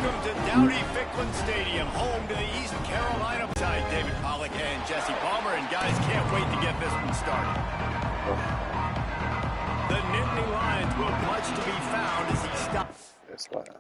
Welcome to Dowdy-Ficklin Stadium, home to the East Carolina side. David Pollack and Jesse Palmer, and guys can't wait to get this one started. The Nittany Lions will have much to be found as he stops. That's loud.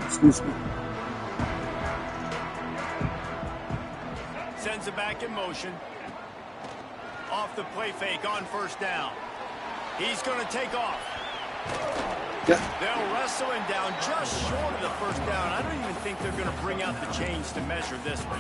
Excuse me. Sends it back in motion. Off the play fake on first down. He's going to take off. Yeah. They'll wrestle him down just short of the first down. I don't even think they're going to bring out the chains to measure this one.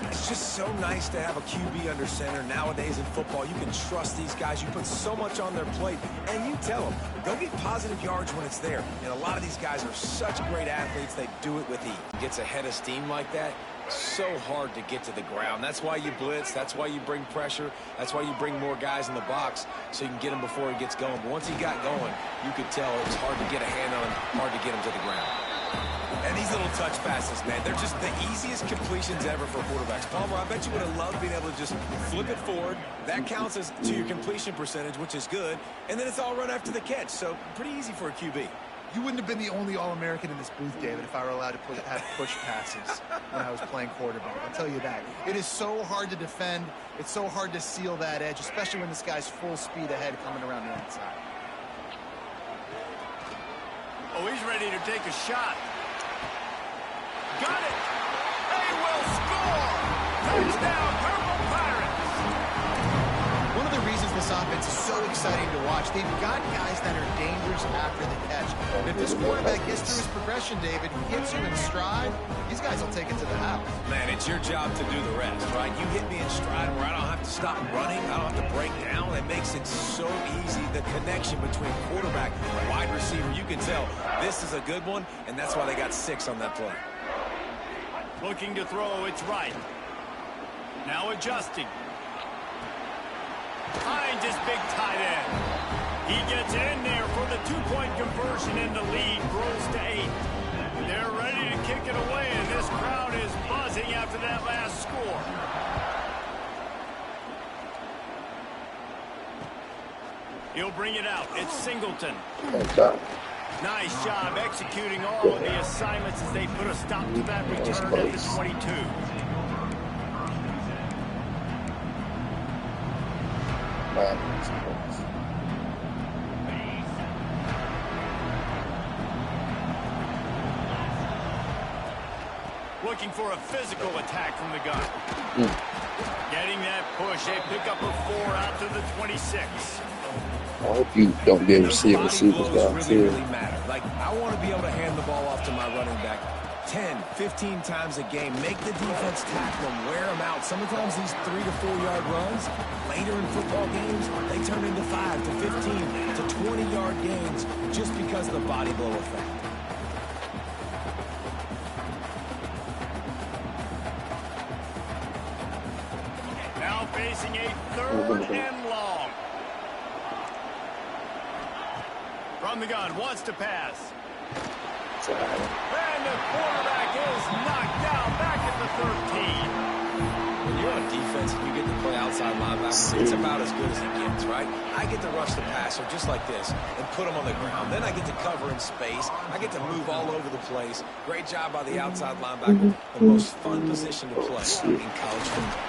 It's just so nice to have a QB under center. Nowadays in football, you can trust these guys. You put so much on their plate, and you tell them, go get positive yards when it's there. And a lot of these guys are such great athletes, they do it with ease. Gets ahead of steam like that, so hard to get to the ground. That's why you blitz. That's why you bring pressure. That's why you bring more guys in the box so you can get him before he gets going. But once he got going, you could tell it was hard to get a hand on him, hard to get him to the ground. And these little touch passes, man, they're just the easiest completions ever for quarterbacks. Palmer, I bet you would have loved being able to just flip it forward. That counts as to your completion percentage, which is good. And then it's all run after the catch. So pretty easy for a QB. You wouldn't have been the only All-American in this booth, David, if I were allowed to have push passes when I was playing quarterback. I'll tell you that. It is so hard to defend. It's so hard to seal that edge, especially when this guy's full speed ahead coming around the outside. Oh, he's ready to take a shot. Got it. They will score. Touchdown, Purple Pirates. One of the reasons this offense is so exciting to watch, they've got guys that are dangerous after the catch. And if this quarterback gets through his progression, David, he gets you in stride, these guys will take it to the house. Man, it's your job to do the rest, right? You hit me in stride where I don't have to stop running. I don't have to break down. It makes it so easy. The connection between quarterback and wide receiver, you can tell this is a good one, and that's why they got 6 on that play. Looking to throw, it's right. Now adjusting. Finds his big tight end. He gets in there for the 2-point conversion, and the lead grows to 8. They're ready to kick it away, and this crowd is buzzing after that last score. He'll bring it out. It's Singleton. Nice job executing all of the assignments as they put a stop to that return at the 22. Looking for a physical attack from the gun. Getting that push. They pick up a 4 out to the 26. I hope you don't be able to see receivers down too. Really matter. Like, I want to be able to hand the ball off to my running back 10, 15 times a game. Make the defense tackle them, wear them out. Sometimes these 3 to 4 yard runs, later in football games, they turn into 5 to 15 to 20 yard gains just because of the body blow effect. Now facing a 3rd and long. From the gun, wants to pass. And the quarterback is knocked down back at the 13. When you're on defense and you get to play outside linebacker, it's about as good as it gets, right? I get to rush the passer just like this and put him on the ground. Then I get to cover in space. I get to move all over the place. Great job by the outside linebacker. The most fun position to play in college football.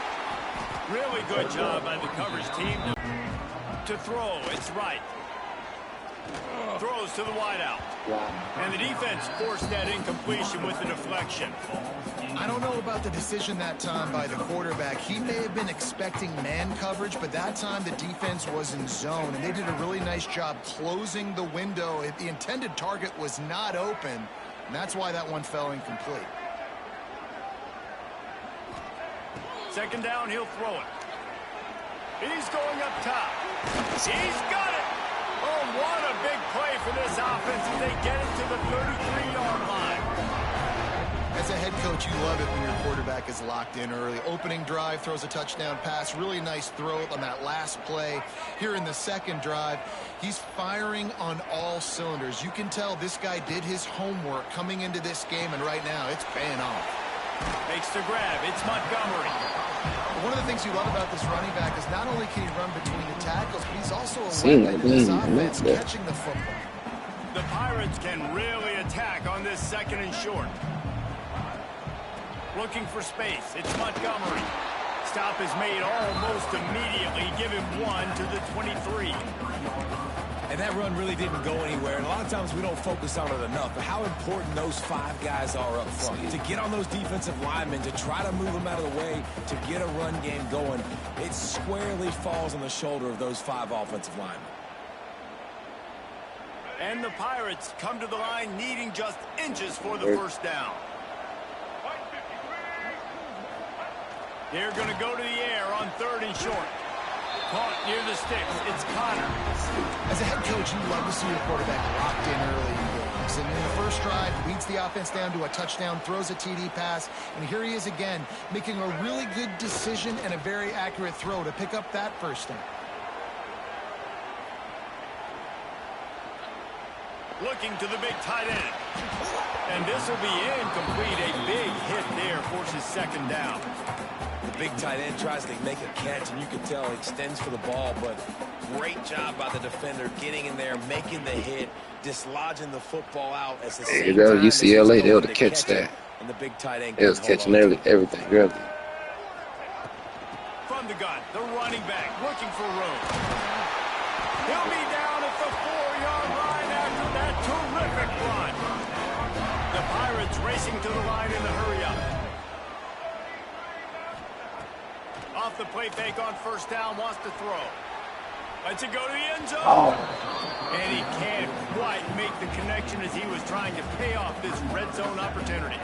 Really good job by the coverage team to throw. It's right. Throws to the wideout. And the defense forced that incompletion with the deflection. I don't know about the decision that time by the quarterback. He may have been expecting man coverage, but that time the defense was in zone, and they did a really nice job closing the window. The intended target was not open, and that's why that one fell incomplete. Second down, he'll throw it. He's going up top. He's got it. Oh, what a big play for this offense as they get it to the 33-yard line. As a head coach, you love it when your quarterback is locked in early. Opening drive, throws a touchdown pass. Really nice throw on that last play. Here in the second drive, he's firing on all cylinders. You can tell this guy did his homework coming into this game, and right now it's paying off. Makes the grab. It's Montgomery. One of the things you love about this running back is not only can he run between the tackles, but he's also a weapon in this offense, catching the football. The Pirates can really attack on this second and short. Looking for space. It's Montgomery. Stop is made almost immediately. Give him 1 to the 23. And that run really didn't go anywhere. And a lot of times we don't focus on it enough. But how important those 5 guys are up front. To get on those defensive linemen, to try to move them out of the way, to get a run game going, it squarely falls on the shoulder of those 5 offensive linemen. And the Pirates come to the line needing just inches for the first down. They're going to go to the air on 3rd and short. Caught near the sticks. It's Connor. As a head coach, you love to see your quarterback locked in early in games. And in the first drive, leads the offense down to a touchdown, throws a TD pass, and here he is again, making a really good decision and a very accurate throw to pick up that first down. Looking to the big tight end. And this will be incomplete. A big hit there forces 2nd down. The big tight end tries to make a catch, and you can tell he extends for the ball, but great job by the defender getting in there, making the hit, dislodging the football out as the same time UCLA, they were to catch that. And the big tight end they was catching everything early. From the gun, the running back looking for room. He'll be down at the 4-yard line after that terrific run. The Pirates racing to the line in the hurry-up. Off the play fake on 1st down, wants to throw. Lets it go to the end zone. And he can't quite make the connection as he was trying to pay off this red zone opportunity.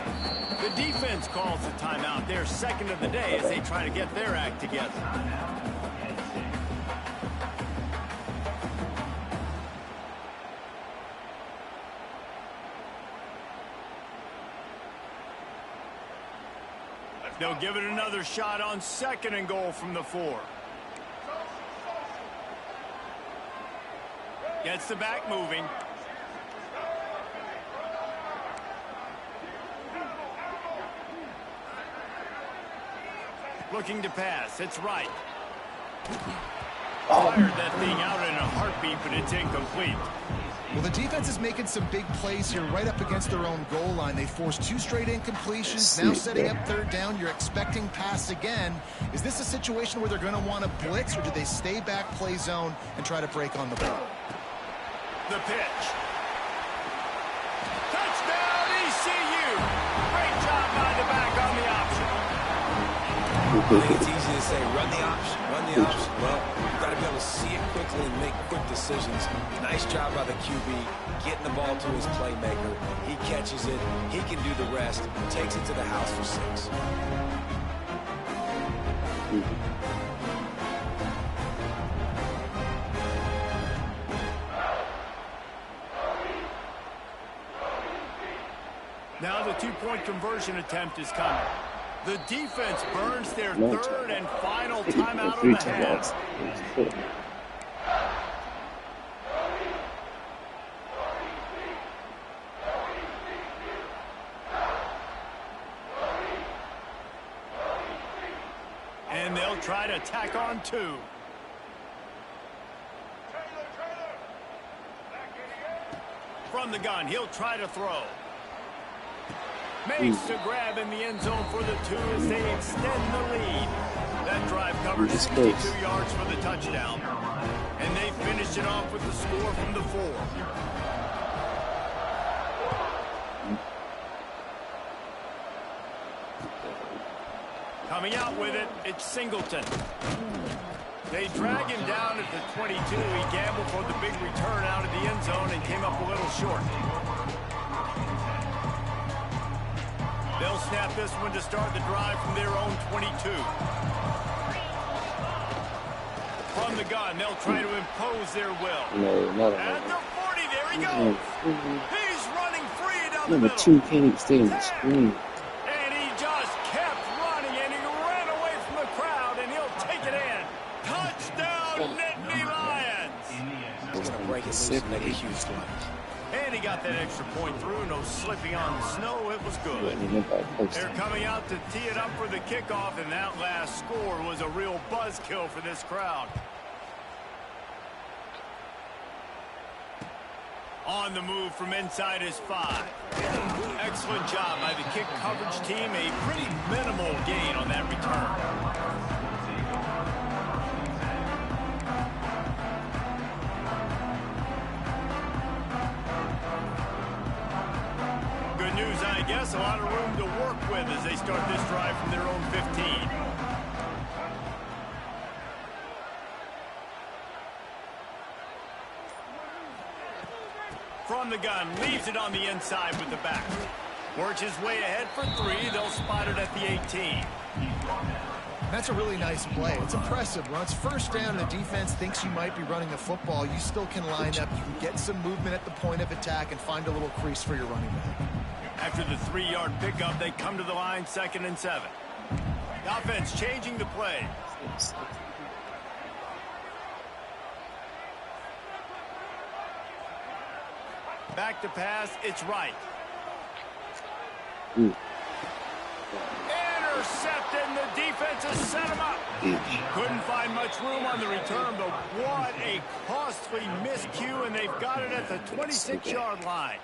The defense calls the timeout. Their 2nd of the day as they try to get their act together. They'll give it another shot on 2nd and goal from the 4. Gets the back moving. Looking to pass. It's right. Fired that thing out in a heartbeat, but it's incomplete. Well, the defense is making some big plays here right up against their own goal line. They forced 2 straight incompletions. Now setting up 3rd down. You're expecting pass again. Is this a situation where they're going to want to blitz, or do they stay back, play zone, and try to break on the ball? The pitch. Touchdown, ECU. Great job by the back on the option. I think it's easy to say, run the option, run the option. Well, you've got to be able to see it quickly and make quick decisions. Nice job by the QB, getting the ball to his playmaker. He catches it. He can do the rest. Takes it to the house for 6. Now the 2-point conversion attempt is coming. The defense burns their 3rd and final timeout of the half. And they'll try to tack on 2. From the gun, he'll try to throw. Makes the grab in the end zone for the 2 as they extend the lead. That drive covers 62 yards for the touchdown. And they finish it off with the score from the 4. Coming out with it, it's Singleton. They drag him down at the 22. He gambled for the big return out of the end zone and came up a little short. They'll snap this one to start the drive from their own 22. From the gun, they'll try to impose their will. No, not at the 40, there he goes. He's running free down the Number middle. 2 can't even stay on the screen. get loose and make a huge play. And he got that extra point through. No slipping on the snow. It was good. They're coming out to tee it up for the kickoff, and that last score was a real buzzkill for this crowd. On the move from inside his 5. Excellent job by the kick coverage team. A pretty minimal gain on that return. News, I guess. A lot of room to work with as they start this drive from their own 15. From the gun, leaves it on the inside with the back. Works his way ahead for 3. They'll spot it at the 18. That's a really nice play. It's impressive. When it's first down, the defense thinks you might be running the football. You still can line up. You can get some movement at the point of attack and find a little crease for your running back. After the 3-yard pickup, they come to the line, 2nd and 7. The offense changing the play. Back to pass, it's right. Intercepted, and the defense has set him up. Couldn't find much room on the return, but what a costly miscue, and they've got it at the 26-yard line.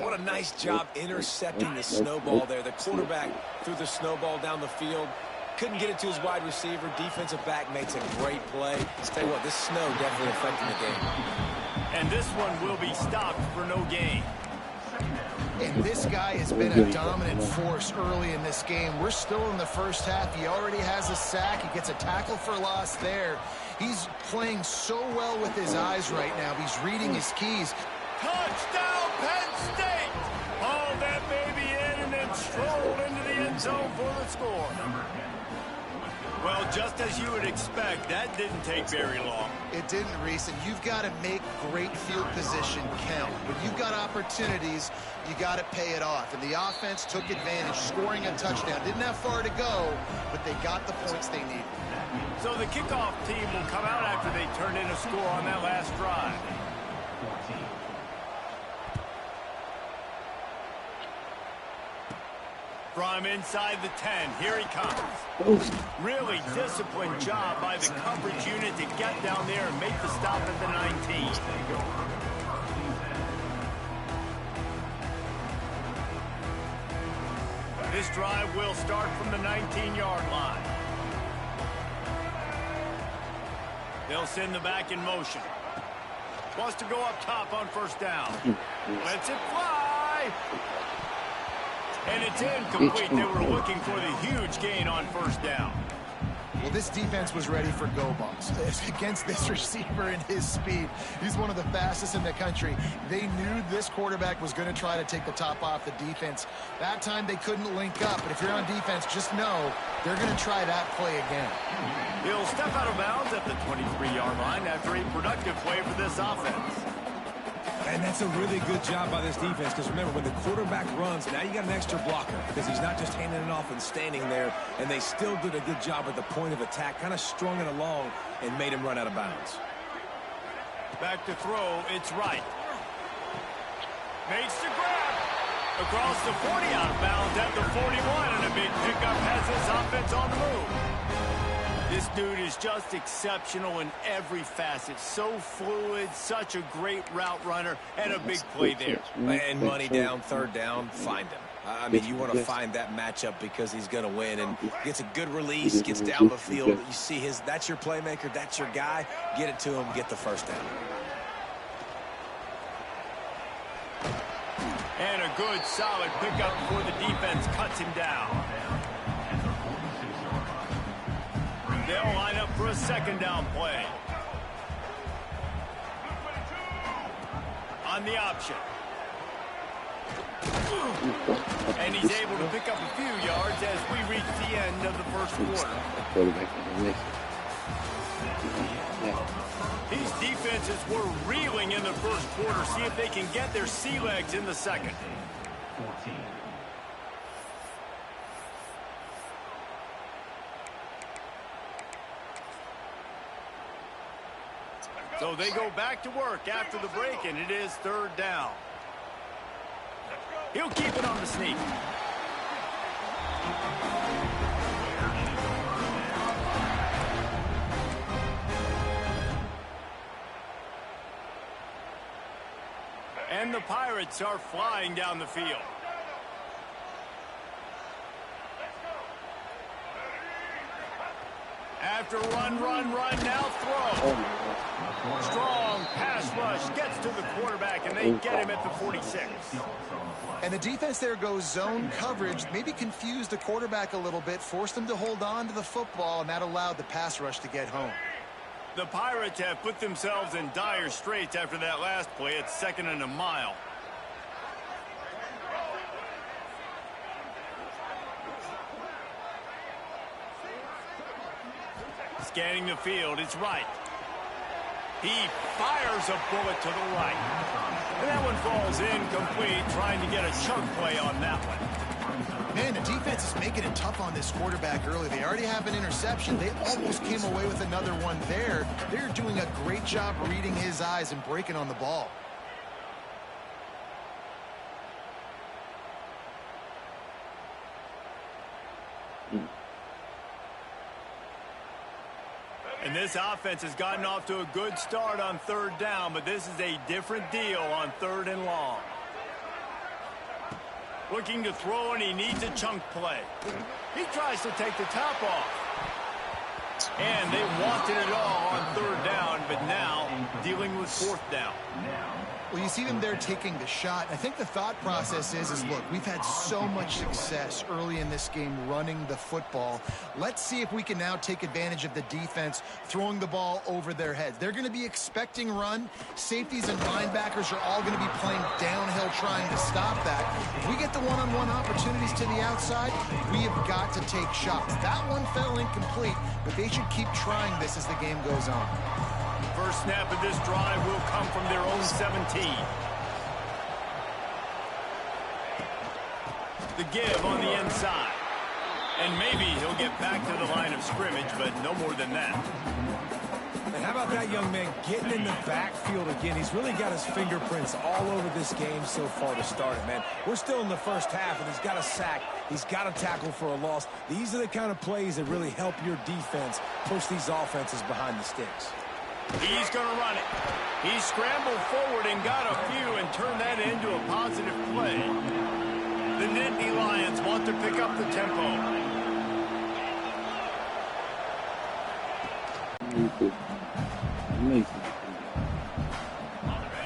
What a nice job intercepting the snowball there. The quarterback threw the snowball down the field. Couldn't get it to his wide receiver. Defensive back makes a great play. Let's tell you what, this snow definitely affecting the game. And this one will be stopped for no gain. And this guy has been a dominant force early in this game. We're still in the first half. He already has a sack. He gets a tackle for loss there. He's playing so well with his eyes right now. He's reading his keys. Touchdown, Penn State! Hauled that baby in and then strolled into the end zone for the score. Well, just as you would expect, that didn't take very long. It didn't, Reese, and you've got to make great field position count. When you've got opportunities, you got to pay it off. And the offense took advantage, scoring a touchdown. Didn't have far to go, but they got the points they needed. So the kickoff team will come out after they turned in a score on that last drive. From inside the 10, here he comes. Really disciplined job by the coverage unit to get down there and make the stop at the 19. This drive will start from the 19-yard line. They'll send the back in motion. Wants to go up top on first down. Lets it fly. And it's incomplete. They were looking for the huge gain on first down. Well, this defense was ready for go balls against this receiver and his speed. He's one of the fastest in the country. They knew this quarterback was going to try to take the top off the defense. That time they couldn't link up, but if you're on defense, just know they're going to try that play again. He'll step out of bounds at the 23-yard line after a productive play for this offense. And that's a really good job by this defense, because remember, when the quarterback runs, now you got an extra blocker, because he's not just handing it off and standing there, and they still did a good job at the point of attack, kind of strung it along and made him run out of bounds. Back to throw, it's right. Makes the grab. Across the 40, out of bounds at the 41, and a big pickup has this offense on the move. This dude is just exceptional in every facet. So fluid, such a great route runner, and a big play there. And money down, third down, find him. I mean, you want to find that matchup because he's going to win, and gets a good release, gets down the field. You see that's your playmaker, that's your guy. Get it to him, get the first down. And a good, solid pickup before the defense cuts him down. They'll line up for a second down play. On the option. And he's able to pick up a few yards as we reach the end of the first quarter. These defenses were reeling in the first quarter. See if they can get their sea legs in the second. So they go back to work after the break, and it is third down. He'll keep it on the sneak. And the Pirates are flying down the field. After run, now throw. Strong pass rush gets to the quarterback, and they get him at the 46. And the defense there goes zone coverage, maybe confused the quarterback a little bit, forced him to hold on to the football, and that allowed the pass rush to get home. The Pirates have put themselves in dire straits after that last play. It's 2nd and a mile. Scanning the field, it's right. He fires a bullet to the right. And that one falls incomplete, trying to get a chunk play on that one. Man, the defense is making it tough on this quarterback early. They already have an interception. They almost came away with another one there. They're doing a great job reading his eyes and breaking on the ball. And this offense has gotten off to a good start on third down, but this is a different deal on 3rd and long. Looking to throw, and he needs a chunk play. He tries to take the top off. And they wanted it all on 3rd down, but now dealing with 4th down. Well, you see them there taking the shot. I think the thought process is look, we've had so much success early in this game running the football. Let's see if we can now take advantage of the defense throwing the ball over their heads. They're going to be expecting run. Safeties and linebackers are all going to be playing downhill trying to stop that. If we get the one-on-one opportunities to the outside, we have got to take shots. That one fell incomplete, but they should keep trying this as the game goes on. First snap of this drive will come from their own 17. The give on the inside. And maybe he'll get back to the line of scrimmage, but no more than that. And how about that young man getting in the backfield again? He's really got his fingerprints all over this game so far to start it, man. We're still in the first half, and he's got a sack. He's got a tackle for a loss. These are the kind of plays that really help your defense push these offenses behind the sticks. He's going to run it. He scrambled forward and got a few and turned that into a positive play. The Nittany Lions want to pick up the tempo.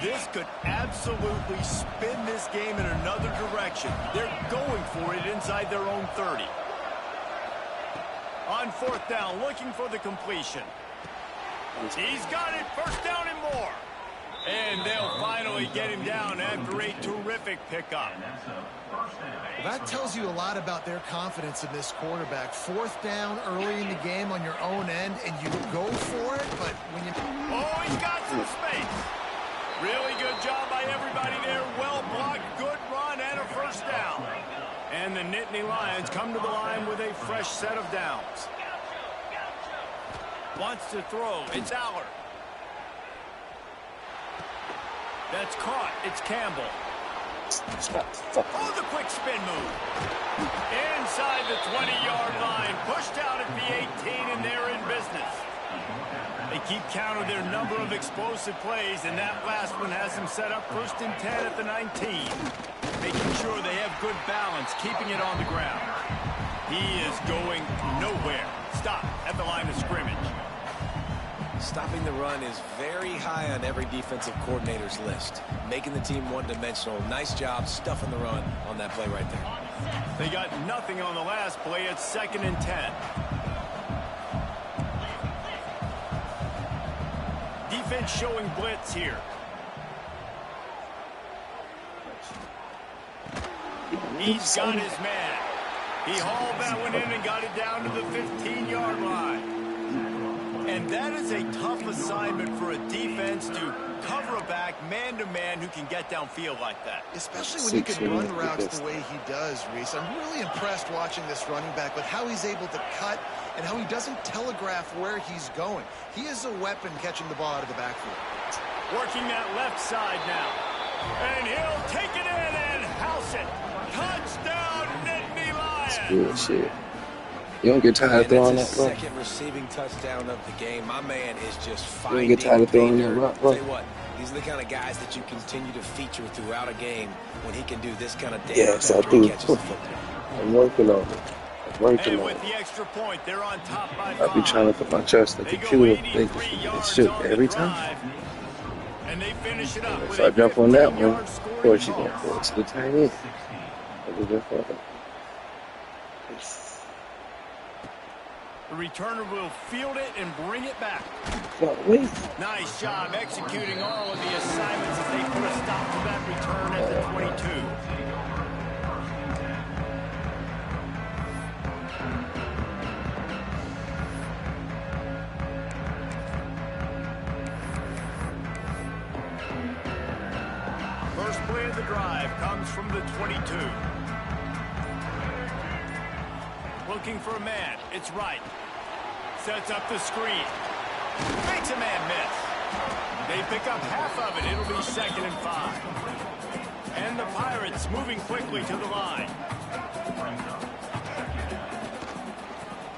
This could absolutely spin this game in another direction. They're going for it inside their own 30. On 4th down, looking for the completion. He's got it, 1st down and more. And they'll finally get him down after a terrific pickup. Well, that tells you a lot about their confidence in this quarterback. 4th down early in the game on your own end, and you go for it, but when you... Oh, he's got some space. Really good job by everybody there. Well blocked, good run, and a 1st down. And the Nittany Lions come to the line with a fresh set of downs. Wants to throw. It's Allard. That's caught. It's Campbell. Oh, the quick spin move. Inside the 20-yard line. Pushed out at the 18, and they're in business. They keep count of their number of explosive plays, and that last one has them set up 1st and 10 at the 19. Making sure they have good balance, keeping it on the ground. He is going nowhere. Stop at the line of scrimmage. Stopping the run is very high on every defensive coordinator's list. Making the team one-dimensional. Nice job stuffing the run on that play right there. They got nothing on the last play. It's 2nd and 10. Defense showing blitz here. He's got his man. He hauled that one in and got it down to the 15-yard line. And that is a tough assignment for a defense to cover a back man-to-man who can get downfield like that. Especially when you can run routes the way he does, Reese. I'm really impressed watching this running back with how he's able to cut and how he doesn't telegraph where he's going. He is a weapon catching the ball out of the backfield. Working that left side now. And he'll take it in and house it. Touchdown, Nittany Lions. That's good shit. You don't get tired of throwing that, bro? Second receiving touchdown of the game. My man is just You finding don't get tired of throwing that, bro? Tell you what, these are the kind of guys that you continue to feature throughout a game when he can do this kind of damage. Yes, I after he do. catches the football. I'm working on it. I'm working And on with it. the extra point, they're on top by I be 5. trying to put my trust in the They go computer. 83 They yards shoot on the every drive, time. and they finish it up with If I a jump on that one, 15-yard of scoring course you're ball. going to go to the tight end. I'll do that for them. The returner will field it and bring it back. Wait. Nice job executing all of the assignments as they put a stop to that return at the 22. First play of the drive comes from the 22. Looking for a man. It's right. Sets up the screen. Makes a man miss. They pick up half of it. It'll be 2nd and 5. And the Pirates moving quickly to the line.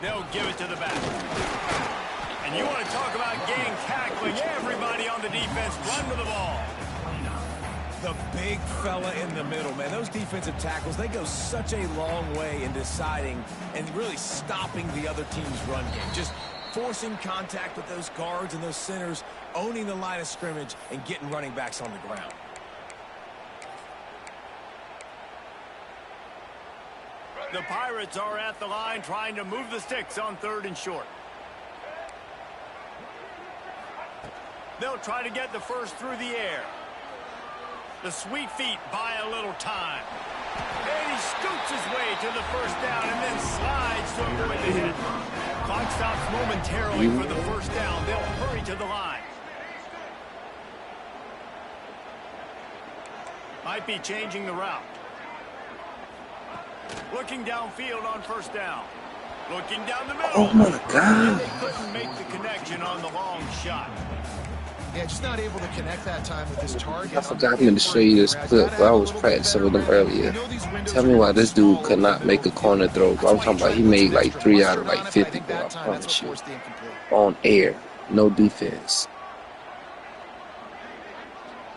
They'll give it to the back. And you want to talk about gang tackling. Everybody on the defense run to the ball. The big fella in the middle, man. Those defensive tackles, they go such a long way in deciding and really stopping the other team's run game. Just forcing contact with those guards and those centers, owning the line of scrimmage, and getting running backs on the ground. The Pirates are at the line trying to move the sticks on 3rd and short. They'll try to get the first through the air. The sweet feet buy a little time. And he scoots his way to the first down and then slides to avoid the hit. Clock stops momentarily for the first down. They'll hurry to the line. Might be changing the route. Looking downfield on first down. Looking down the middle. Oh, my God. And they couldn't make the connection on the long shot. Yeah, just not able to connect that time with his target. I forgot to show you this clip, but I was practicing with him earlier. Tell me why this dude could not make a corner throw. I'm talking about he made like 3 out of like 50, bro. I promise you. On air. No defense.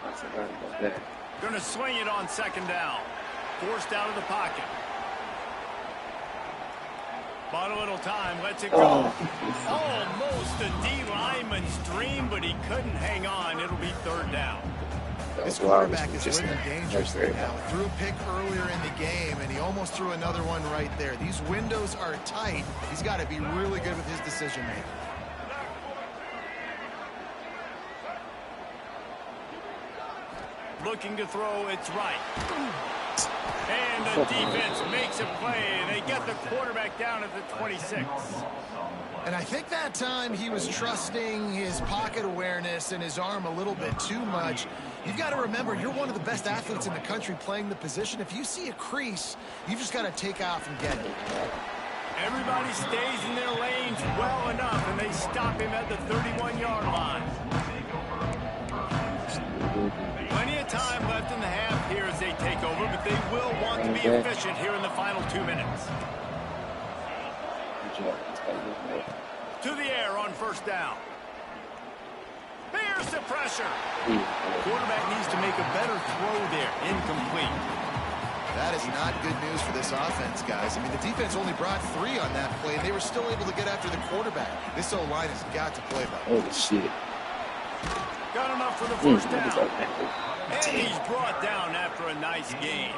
I forgot about that. Gonna swing it on 2nd down. Forced out of the pocket. Bought a little time, lets it go. Almost a D lineman's dream, but he couldn't hang on. It'll be 3rd down. This quarterback is living dangerously now. Threw a pick earlier in the game, and he almost threw another one right there. These windows are tight. He's got to be really good with his decision-making. Looking to throw, it's right. And the defense makes a play. They get the quarterback down at the 26. And I think that time he was trusting his pocket awareness and his arm a little bit too much. You've got to remember, you're one of the best athletes in the country playing the position. If you see a crease, you've just got to take off and get it. Everybody stays in their lanes well enough, and they stop him at the 31-yard line. Plenty of time left in the half here as they take over, but they will want to be efficient here in the final 2 minutes. To the air on first down. Here's the pressure. Quarterback needs to make a better throw there. Incomplete. That is not good news for this offense, guys. I mean, the defense only brought 3 on that play, and they were still able to get after the quarterback. This O-line has got to play better. Holy shit. Got enough for the first down. And he's brought down after a nice gain.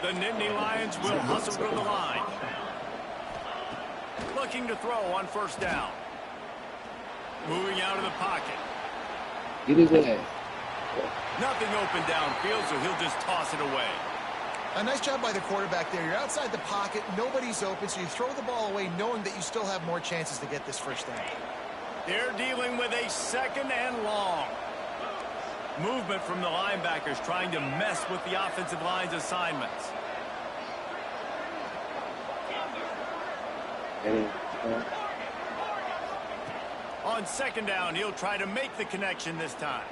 The Nittany Lions will hustle to the line. Looking to throw on first down. Moving out of the pocket. Get his ass. Nothing open downfield, so he'll just toss it away. A nice job by the quarterback there. You're outside the pocket. Nobody's open, so you throw the ball away knowing that you still have more chances to get this first down. They're dealing with a 2nd and long. Movement from the linebackers trying to mess with the offensive line's assignments. On 2nd down, he'll try to make the connection this time.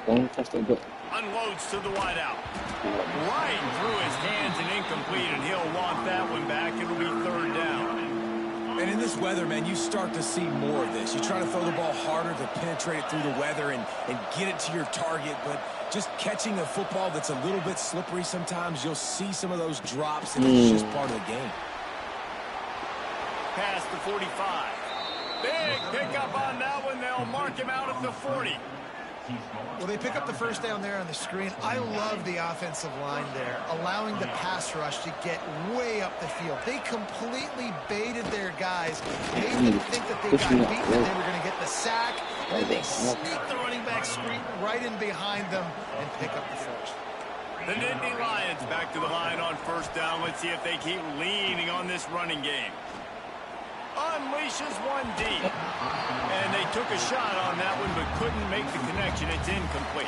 Unloads to the wideout. Right through his hands and incomplete, and he'll want that one back. It'll be 3rd down. And in this weather, man, you start to see more of this. You try to throw the ball harder to penetrate it through the weather and get it to your target, but just catching a football that's a little bit slippery sometimes, you'll see some of those drops, and it's just part of the game. Past the 45. Big pickup on that one. They'll mark him out at the 40. Well, they pick up the 1st down there on the screen. I love the offensive line there, allowing the pass rush to get way up the field. They completely baited their guys. They didn't think that they got beaten, that they were going to get the sack. And then they sneak the running back screen right in behind them and pick up the 1st. The Nittany Lions back to the line on 1st down. Let's see if they keep leaning on this running game. Unleashes one deep. And they took a shot on that one, but couldn't make the connection. It's incomplete.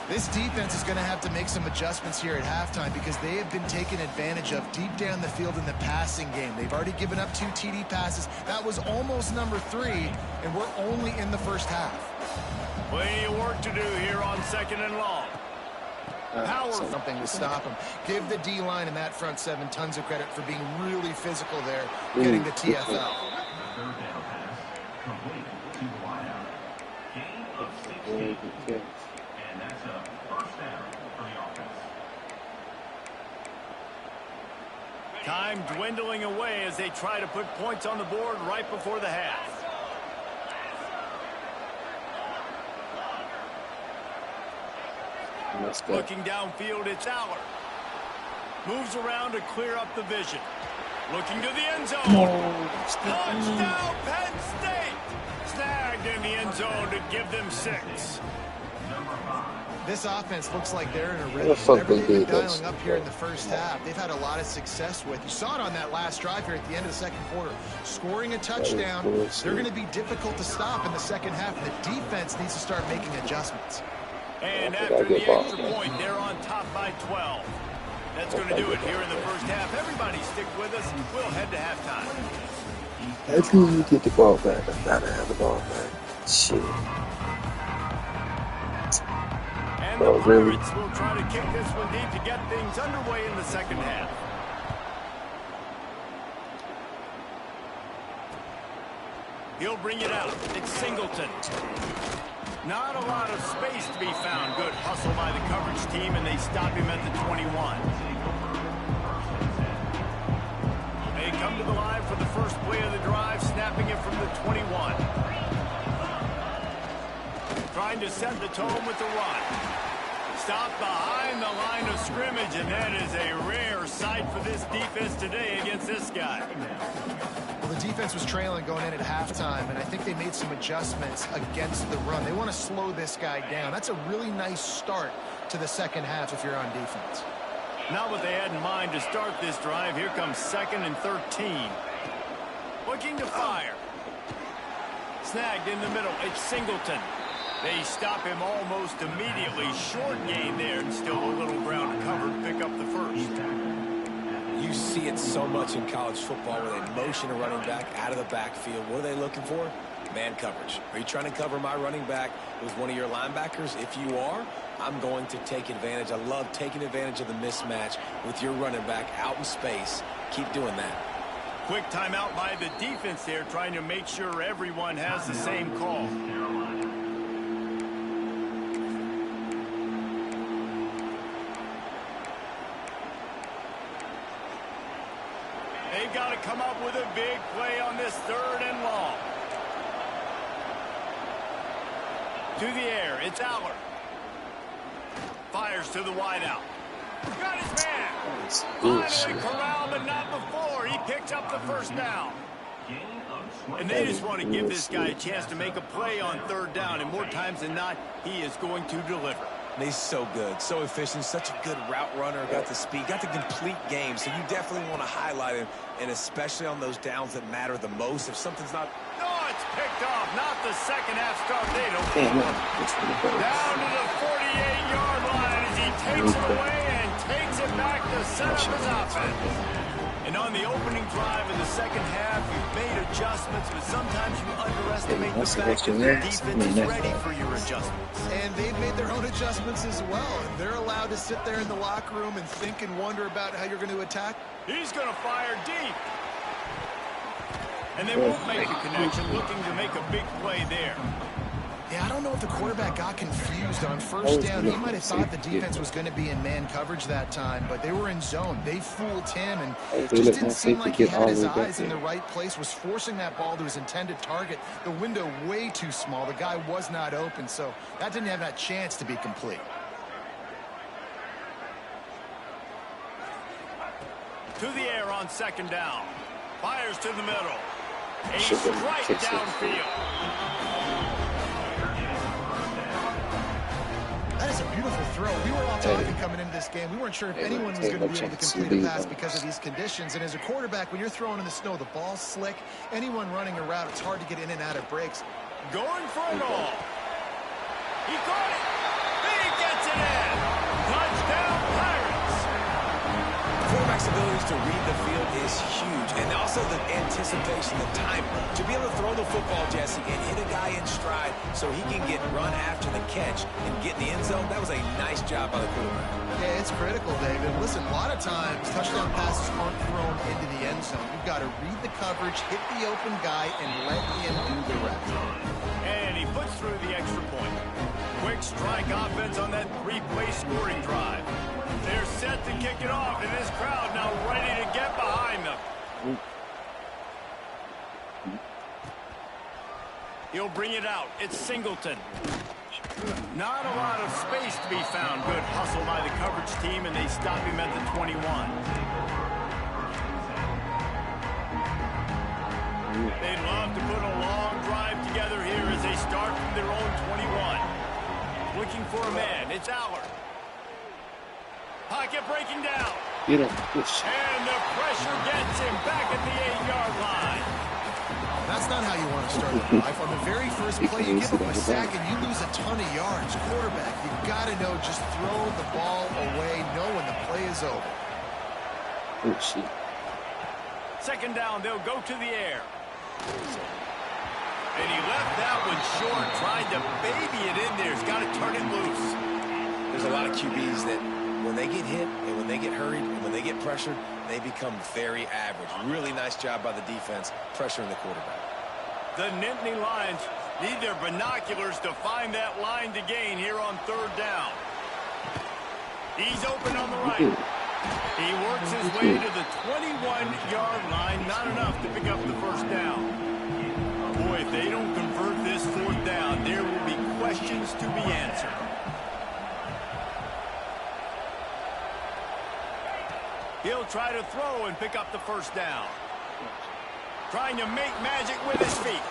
This defense is going to have to make some adjustments here at halftime because they have been taken advantage of deep down the field in the passing game. They've already given up 2 TD passes. That was almost number 3, and we're only in the 1st half. Plenty of work to do here on 2nd and long. Power. Something to stop him. Give the D-line and that front 7 tons of credit for being really physical there, getting the TFL. Time dwindling away as they try to put points on the board right before the half. Looking downfield, it's Aller. Moves around to clear up the vision. Looking to the end zone. Touchdown, Penn State! Snagged in the end zone to give them 6. This offense looks like they're in a rhythm. Whatever they've been dialing up here in the 1st half, they've had a lot of success with. You saw it on that last drive here at the end of the 2nd quarter. Scoring a touchdown, they're going to be difficult to stop in the 2nd half. The defense needs to start making adjustments. And after the extra point, they're on top by 12. That's going to do it here in the 1st half. Everybody stick with us. We'll head to halftime. As soon as you get the ball back, I gotta have the ball back. Shit. And the Pirates will try to kick this one deep to get things underway in the 2nd half. He'll bring it out. It's Singleton. Not a lot of space to be found. Good hustle by the coverage team, and they stop him at the 21. They come to the line for the first play of the drive, snapping it from the 21. Trying to set the tone with the run. Stop behind the line of scrimmage, and that is a rare sight for this defense today against this guy. Well, the defense was trailing going in at halftime, and I think they made some adjustments against the run. They want to slow this guy down. That's a really nice start to the 2nd half if you're on defense. Not what they had in mind to start this drive. Here comes 2nd and 13. Looking to fire. Snagged in the middle. It's Singleton. They stop him almost immediately. Short gain there, and still a little ground to cover to pick up the 1st. You see it so much in college football where they motion a running back out of the backfield. What are they looking for? Man coverage. Are you trying to cover my running back with one of your linebackers? If you are, I'm going to take advantage. I love taking advantage of the mismatch with your running back out in space. Keep doing that. Quick timeout by the defense there, trying to make sure everyone has the same call. They've got to come up with a big play on this 3rd and long. To the air, it's Aller. Fires to the wideout. Got his man. Finally corralled, but not before. He picks up the 1st down. And they just want to give this guy a chance to make a play on 3rd down. And more times than not, he is going to deliver. He's so good, so efficient, such a good route runner, got the speed, got the complete game. So you definitely want to highlight him, and especially on those downs that matter the most. If something's not... Oh, it's picked off. Not the second half start they'd hoped Damn, for. Down to the 48-yard line as he takes it away and takes it back to set up his offense. And on the opening drive in the second half, you've made adjustments, but sometimes you underestimate the fact that the defense is ready for your adjustments. And they've made their own adjustments as well. And they're allowed to sit there in the locker room and think and wonder about how you're going to attack. He's going to fire deep. And they won't make a connection, looking to make a big play there. Yeah, I don't know if the quarterback got confused on first down. He might have thought the defense was going to be in man coverage that time, but they were in zone. They fooled him, and just didn't seem like he had his eyes in the right place, was forcing that ball to his intended target. The window way too small. The guy was not open, so that didn't have that chance to be complete. To the air on second down. Fires to the middle. A strike downfield. That is a beautiful throw. We were all talking coming into this game. We weren't sure if anyone was going to be able to complete a pass because of these conditions. And as a quarterback, when you're throwing in the snow, the ball's slick. Anyone running a route, it's hard to get in and out of breaks. Going for it all. He caught it. He gets it in. Touchdown, Pirates. The quarterback's abilities to read the field is huge. And also the anticipation, the time. To be able to throw the football, Jesse, and hit a guy in stride so he can get run after the catch and get in the end zone, that was a nice job by the quarterback. Yeah, it's critical, David. Listen, a lot of times touchdown passes aren't thrown into the end zone. You've got to read the coverage, hit the open guy, and let him do the rest. And he puts through the extra point. Quick strike offense on that three-play scoring drive. They're set to kick it off, and this crowd now ready to get behind them. He'll bring it out. It's Singleton. Not a lot of space to be found. Good hustle by the coverage team, and they stop him at the 21. They'd love to put a long drive together here as they start from their own 21. Looking for a man. It's Allard. Pocket breaking down. Get him. And the pressure gets him back at the 8-yard line. That's not how you want to start a drive. On the very first play, you give him a sack and you lose a ton of yards. Quarterback, you got to know, just throw the ball away, know when the play is over. Oh, shit. Second down, they'll go to the air. And he left that one short, tried to baby it in there. He's got to turn it loose. There's a lot of QBs that when they get hit and when they get hurried and when they get pressured, they become very average. Really nice job by the defense pressuring the quarterback. The Nittany Lions need their binoculars to find that line to gain here on third down. He's open on the right. He works his way to the 21-yard line. Not enough to pick up the first down. Boy, if they don't convert this fourth down, there will be questions to be answered. He'll try to throw and pick up the first down. Trying to make magic with his feet.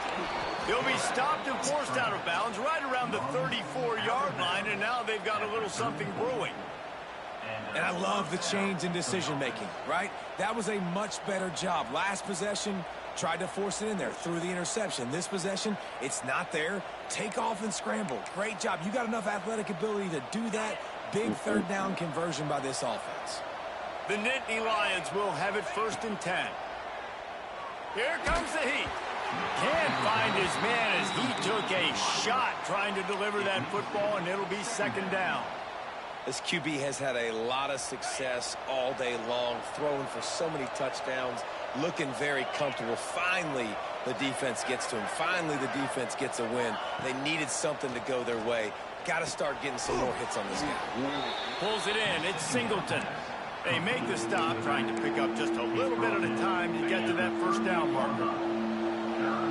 He'll be stopped and forced out of bounds right around the 34-yard line, and now they've got a little something brewing. And I love the change in decision-making, right? That was a much better job. Last possession, tried to force it in there, threw the interception. This possession, it's not there. Take off and scramble. Great job. You got enough athletic ability to do that. Big third down conversion by this offense. The Nittany Lions will have it 1st and 10. Here comes the heat. Can't find his man as he took a shot trying to deliver that football, and it'll be 2nd down. This QB has had a lot of success all day long, throwing for so many touchdowns, looking very comfortable. Finally, the defense gets to him. Finally, the defense gets a win. They needed something to go their way. Got to start getting some more hits on this guy. Pulls it in. It's Singleton. They make the stop, trying to pick up just a little bit at a time to get to that first down marker.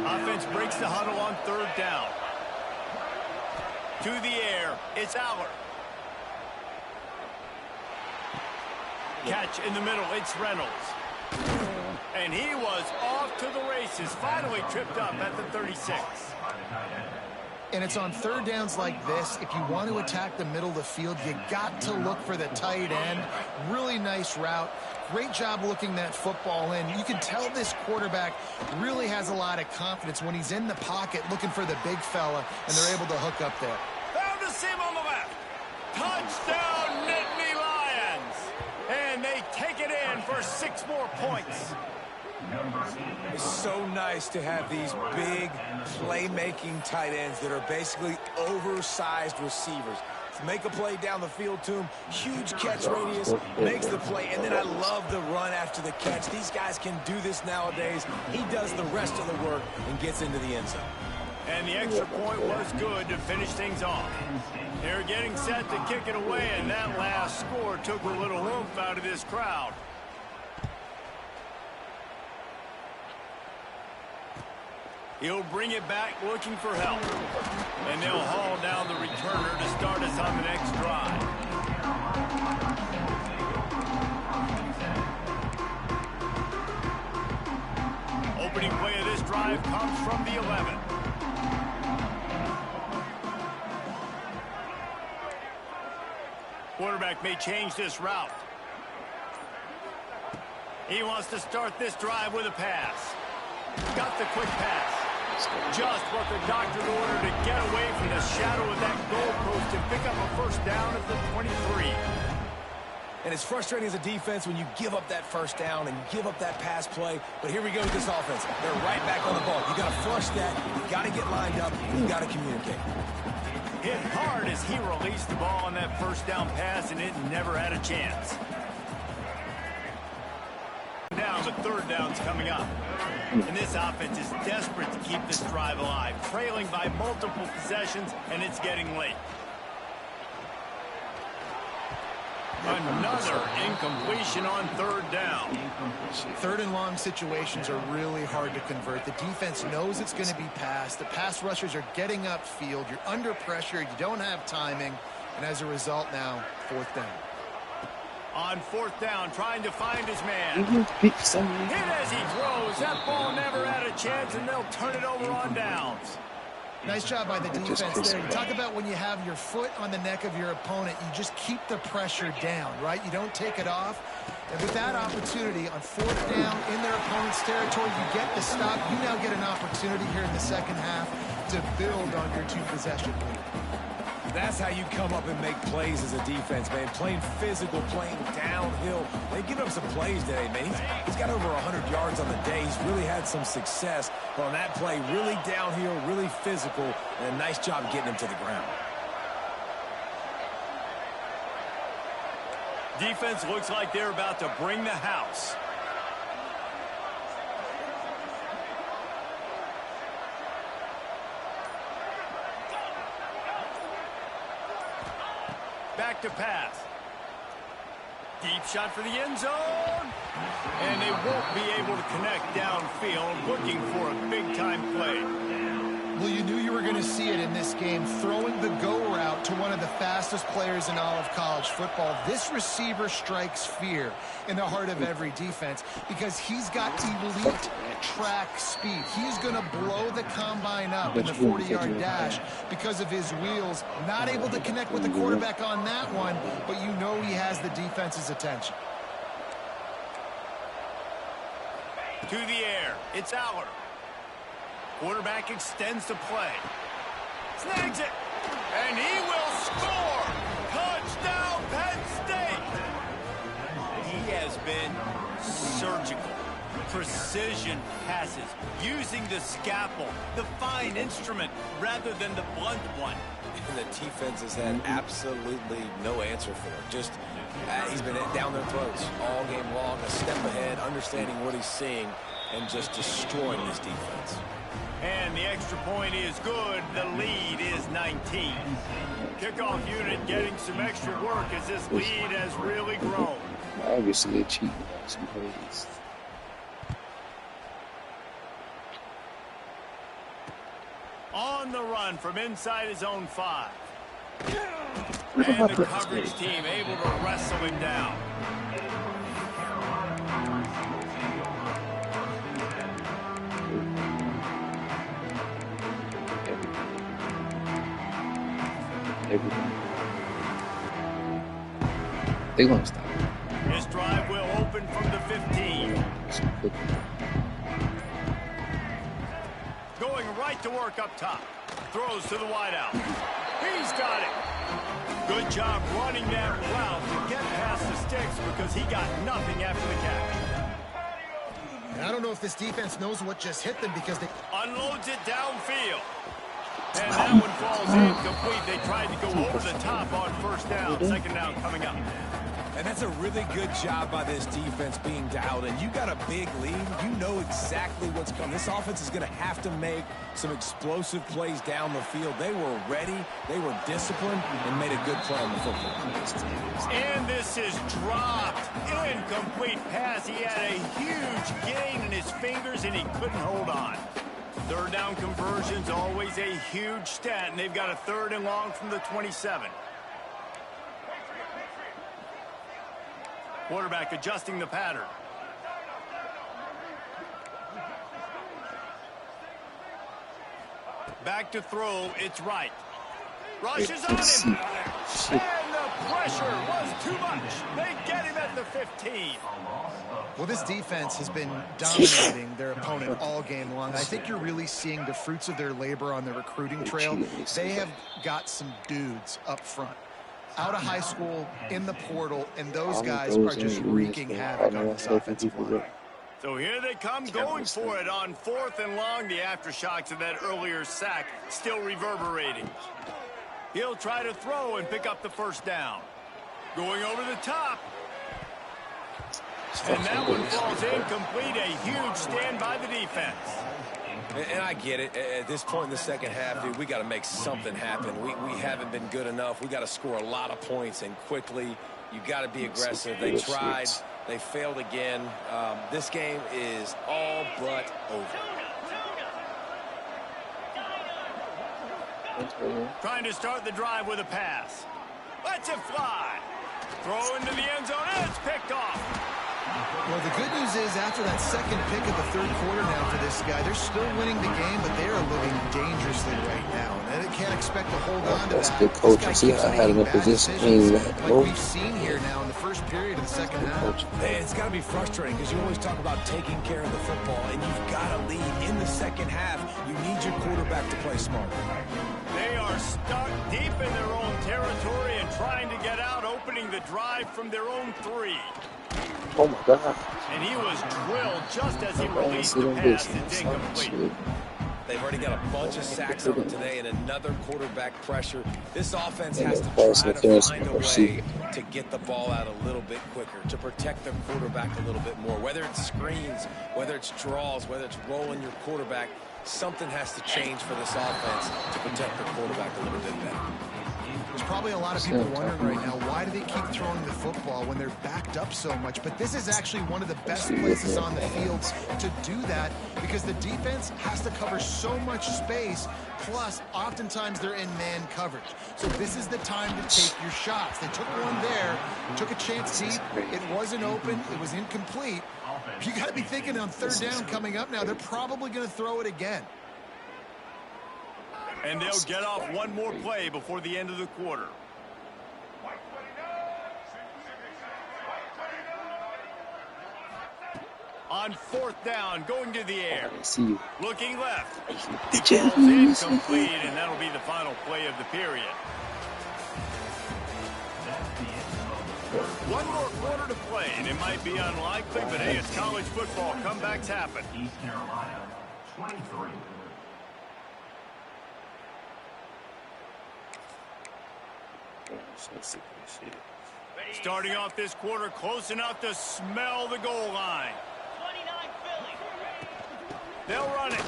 Offense breaks the huddle on 3rd down. To the air, it's Allard. Catch in the middle, it's Reynolds. And he was off to the races, finally tripped up at the 36. And it's on third downs like this. If you want to attack the middle of the field, you got to look for the tight end. Really nice route. Great job looking that football in. You can tell this quarterback really has a lot of confidence when he's in the pocket looking for the big fella, and they're able to hook up there. Found a seam on the left. Touchdown, Nittany Lions. And they take it in for 6 more points. It's so nice to have these big playmaking tight ends that are basically oversized receivers. To make a play down the field to him, huge catch radius, makes the play, and then I love the run after the catch. These guys can do this nowadays. He does the rest of the work and gets into the end zone. And the extra point was good to finish things off. They're getting set to kick it away, and that last score took a little oomph out of this crowd. He'll bring it back looking for help. And they'll haul down the returner to start us on the next drive. Opening play of this drive comes from the 11. Quarterback may change this route. He wants to start this drive with a pass. Got the quick pass. Just what the doctor ordered to get away from the shadow of that goalpost and pick up a first down at the 23. And it's frustrating as a defense when you give up that first down and give up that pass play. But here we go with this offense. They're right back on the ball. You got to flush that. You got to get lined up. You got to communicate. Hit hard as he released the ball on that first down pass, and it never had a chance. Down, but third down's coming up. And this offense is desperate to keep this drive alive, trailing by multiple possessions, and it's getting late. Another incompletion on third down. Third and long situations are really hard to convert. The defense knows it's going to be passed. The pass rushers are getting upfield. You're under pressure. You don't have timing. And as a result now, fourth down. On fourth down, trying to find his man. Hit as he throws. That ball never had a chance, and they'll turn it over on downs. Nice job by the defense there. You talk about when you have your foot on the neck of your opponent, you just keep the pressure down, right? You don't take it off. And with that opportunity on fourth down in their opponent's territory, you get the stop. You now get an opportunity here in the second half to build on your 2-possession lead. That's how you come up and make plays as a defense, man. Playing physical, playing downhill. They've given him some plays today, man. He's got over 100 yards on the day. He's really had some success. But on that play, really downhill, really physical, and a nice job getting him to the ground. Defense looks like they're about to bring the house. Back to pass. Deep shot for the end zone. And they won't be able to connect downfield, looking for a big-time play. Well, you knew you were going to see it in this game, throwing the go route to one of the fastest players in all of college football. This receiver strikes fear in the heart of every defense because he's got elite track speed. He's going to blow the combine up in the 40-yard dash because of his wheels. Not able to connect with the quarterback on that one, but you know he has the defense's attention. To the air. It's Aller. Quarterback extends the play. Snags it. And he will score. Touchdown, Penn State. He has been surgical. Precision passes. Using the scalpel, the fine instrument, rather than the blunt one. And the defense has had absolutely no answer for him. Just, he's been down their throats all game long. A step ahead, understanding what he's seeing, and just destroying this defense. And the extra point is good. The lead is 19. Kickoff unit getting some extra work as this lead has really grown. Obviously, cheating some plays. On the run from inside his own 5. And the coverage team able to wrestle him down. They're gonna stop. This drive will open from the 15. Going right to work up top. Throws to the wideout. He's got it. Good job running that route to get past the sticks because he got nothing after the catch. I don't know if this defense knows what just hit them because they unloads it downfield. And that one falls incomplete. They tried to go over the top on first down. Second down coming up. And that's a really good job by this defense being dialed in. You got a big lead. You know exactly what's coming. This offense is going to have to make some explosive plays down the field. They were ready, they were disciplined, and made a good play on the football. And this is dropped. Incomplete pass. He had a huge gain in his fingers, and he couldn't hold on. Third down conversion's always a huge stat, and they've got a 3rd and long from the 27. Quarterback adjusting the pattern. Back to throw. It's right. Rushes on him. And the pressure was too much. They get him at the 15. Well, this defense has been dominating their opponent all game long. I think you're really seeing the fruits of their labor on the recruiting trail. They have got some dudes up front, out of high school, in the portal, and those guys are just wreaking havoc on this offensive line. So here they come going for it on 4th and long. The aftershocks of that earlier sack still reverberating. He'll try to throw and pick up the first down. Going over the top. And that one falls incomplete. A huge stand by the defense. And I get it. At this point in the second half, dude, we got to make something happen. We haven't been good enough. We got to score a lot of points and quickly. You got to be aggressive. They tried. They failed again. This game is all but over. Trying to start the drive with a pass. Lets it fly. Throw into the end zone. It's picked off. Well, the good news is after that second pick of the 3rd quarter now for this guy, they're still winning the game, but they are living dangerously right now. And they can't expect to hold on to that's that. good coaching. See, I had him in position. Like we've seen here now in the first period of the second half. It's got to be frustrating because you always talk about taking care of the football, and you've got to lead in the second half. You need your quarterback to play smart. They are stuck deep in their own territory and trying to get out, opening the drive from their own 3. Oh my God. And he was drilled just as he released the pass. It's incomplete. They've already got a bunch of sacks on them today and another quarterback pressure. This offense has to try to find a way to get the ball out a little bit quicker, to protect their quarterback a little bit more. Whether it's screens, whether it's draws, whether it's rolling your quarterback, something has to change for this offense to protect their quarterback a little bit better. There's probably a lot of people wondering right now, why do they keep throwing the football when they're backed up so much? But this is actually one of the best places on the field to do that because the defense has to cover so much space, plus oftentimes they're in man coverage. So this is the time to take your shots. They took one there, took a chance deep. It wasn't open. It was incomplete. You got to be thinking on 3rd down coming up now, they're probably going to throw it again. And they'll get off one more play before the end of the quarter. On 4th down, going to the air. Looking left. Ball's incomplete, and that'll be the final play of the period. One more quarter to play, and it might be unlikely, but hey, it's college football. Comebacks happen. East Carolina, 23. Starting off this quarter close enough to smell the goal line. They'll run it.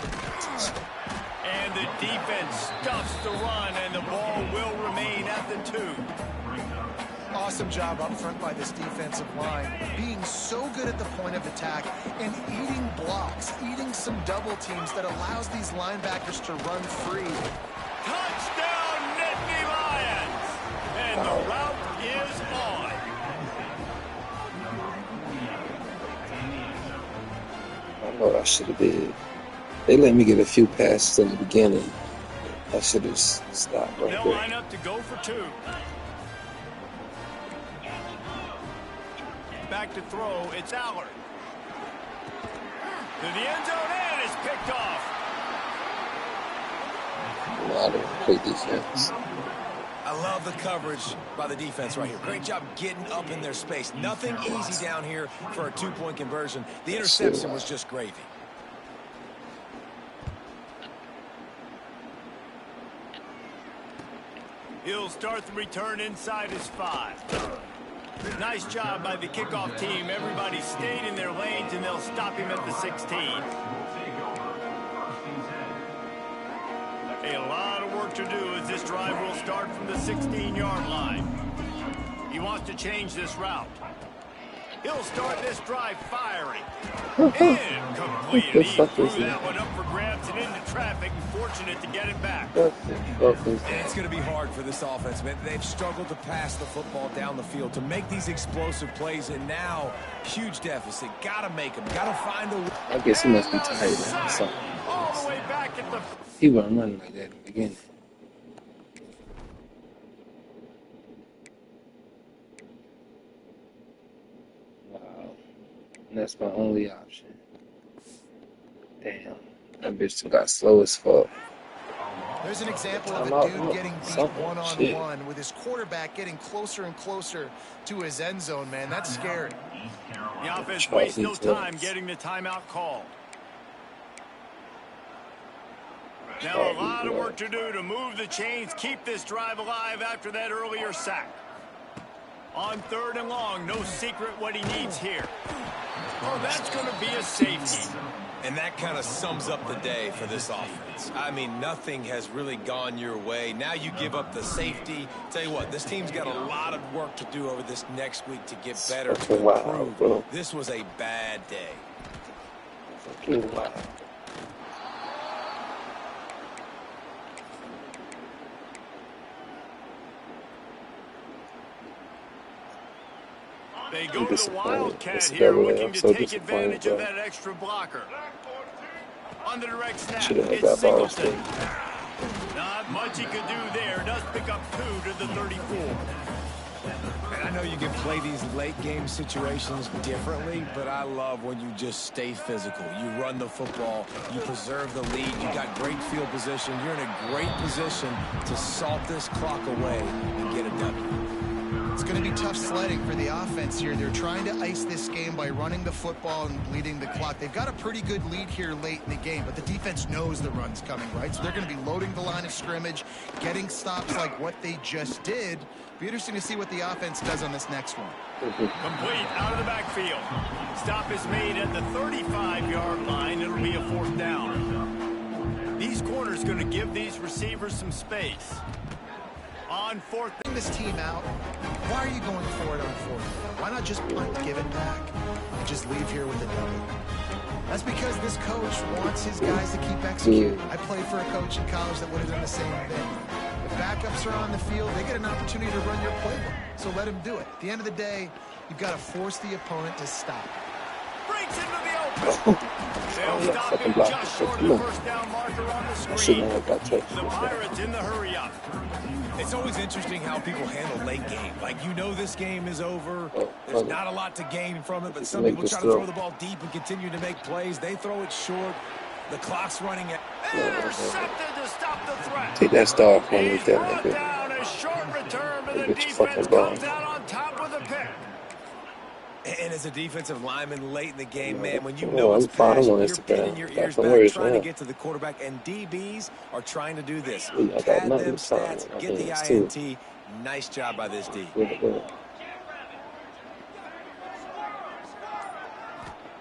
And the defense stuffs the run, and the ball will remain at the 2. Awesome job up front by this defensive line, being so good at the point of attack and eating blocks, eating some double teams that allows these linebackers to run free. Touchdown, Nittany Lions! And the route is on. I know what I should have did. They let me get a few passes in the beginning. I should have stopped right They'll there. line up to go for two. Back to throw, it's Allard. To the end zone, and it's picked off. A lot of play defense. I love the coverage by the defense right here. Great job getting up in their space. Nothing easy down here for a two-point conversion. The interception was just gravy. He'll start the return inside his 5. Nice job by the kickoff team. Everybody stayed in their lanes, and they'll stop him at the 16. A lot of work to do as this drive will start from the 16-yard line. He wants to change this route. He'll start this drive firing. Incomplete. He threw that one up for grabs and into traffic. Fortunate to get it back. And it's going to be hard for this offense, man. They've struggled to pass the football down the field to make these explosive plays, and now huge deficit. Got to make them. Got to find a way. I guess he must be tired of something. All the way back at the... He wasn't running like that in the beginning. Wow. And that's my only option. Damn. That bitch got slow as fuck. There's an example of a dude getting beat one-on-one with his quarterback getting closer and closer to his end zone, man. That's scary. The offense wastes no time getting the timeout call. Now a lot of work to do to move the chains, keep this drive alive after that earlier sack. On 3rd and long, no secret what he needs here. Oh, that's going to be a safety. And that kind of sums up the day for this offense. I mean, nothing has really gone your way. Now you give up the safety. Tell you what, this team's got a lot of work to do over this next week to get better, to improve. This was a bad day. Wow. They go to the Wildcat here, looking to take advantage of that extra blocker. On the direct snap, it's Singleton. Not much he could do there. Does pick up 2 to the 34. And I know you can play these late game situations differently, but I love when you just stay physical. You run the football, you preserve the lead, you got great field position. You're in a great position to salt this clock away and get it done. It's going to be tough sledding for the offense here. They're trying to ice this game by running the football and bleeding the clock. They've got a pretty good lead here late in the game, but the defense knows the run's coming, right? So they're going to be loading the line of scrimmage, getting stops like what they just did. Be interesting to see what the offense does on this next one. Complete out of the backfield. Stop is made at the 35-yard line. It'll be a 4th down. These corners going to give these receivers some space. On 4th. This team out. Why are you going for it on 4th? Why not just punt, give it back, and just leave here with a double? That's because this coach wants his guys to keep executing. I played for a coach in college that would have done the same thing. The backups are on the field. They get an opportunity to run your playbook, so let them do it. At the end of the day, you've got to force the opponent to stop. Breaks into the open. They'll stop him just short of the 1st down marker on the screen. The Pirates in the hurry up. It's always interesting how people handle late game. Like, you know this game is over. There's not a lot to gain from it, but some people try to throw the ball deep and continue to make plays. They throw it short. The clock's running out. Intercepted to stop the threat. Take that star from me, He's brought down a short return, but the defense comes out on top with a pick. And as a defensive lineman late in the game, man, when you know it's fine. passion, you're pinning your ears back, trying to get to the quarterback, and DBs are trying to do this. Pad them stats, get the INT. Nice job by this D.